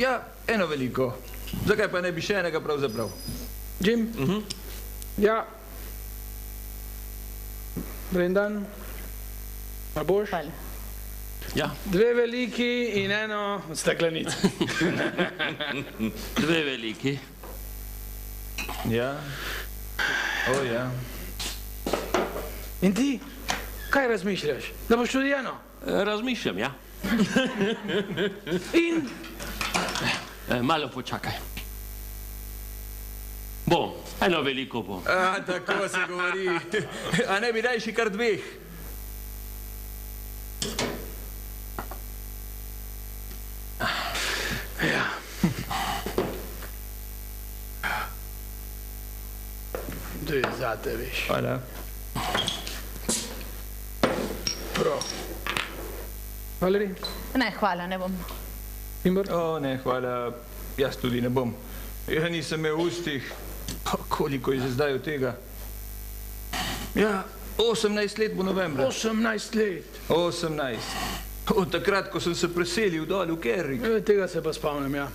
Ja, eno veliko. Zakaj pa ne bi še enega pravzaprav? Jim? Ja. Brendan? A boš? Ja. 2 veliki in eno steklenico. 2 veliki. Ja. O, ja. In ti? Kaj razmišljaš? Da boš tudi eno? Razmišljam, ja. In? Malo počakaj. Bom, eno veliko bom. A, tako se govori. A ne bi dajši kar 2? Ja. To je zate, veš. Hvala. Prav. Valeri? Ne, hvala, ne bom. Timber? O, ne, hvala. Jaz tudi ne bom. Ja, nisem imel v ustih. Koliko je že zdaj od tega? Ja, 18 let bo novembra. 18 let. 18. Od takrat, ko sem se preselil dol v Kerry. Tega se pa spomnim, ja.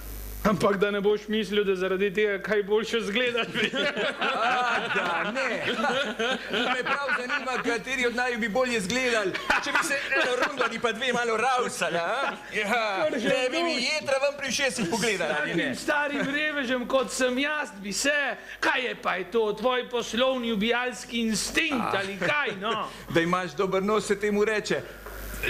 Ampak da ne boš mislil, da zaradi tega kaj boljše zgledaš. Da, ne. Me prav zanima, kateri od naju bi bolje zgledali. Če bi se eno rundo ali pa 2 malo ravsali, a? Ja, ne bi mi jetra vam pri šestih pogledali, ali ne? Takim starim revežem, kot sem jaz, bi se. Kaj je pa je to, tvoj poslovni ubijalski instinkt ali kaj, no? Da imaš dober nos, se temu reče.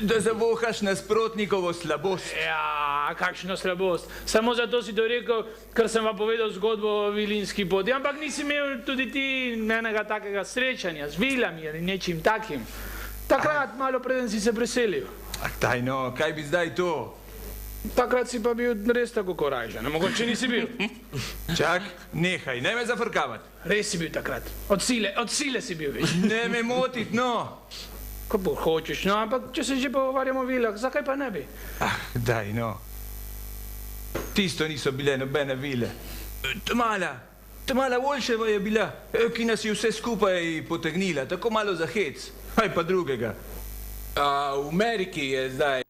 Da zavohaš nasprotnikovo slabost. Ja, kakšno slabost. Samo zato si to rekel, ker sem vam povedal zgodbo o vilinski poti. Ampak nisi imel tudi ti enega takega srečanja z vilami ali nečim takim. Takrat, malo preden si se preselil. Daj no, kaj bi zdaj to? Takrat si pa bil res tako korajžen. Mogoče nisi bil. Čak, nehaj, ne me zafrkavati. Res si bil takrat. Od sile si bil, veš. Ne me motit, no. Ko bo hočeš, no, ampak če se že pogovarjamo o vilah, zakaj pa ne bi? Daj no. Tisto niso bile nobene vile. Tamala Volševa je bila, ki nas je vse skupaj potegnila, tako malo za hec. Kaj pa drugega? V Ameriki je zdaj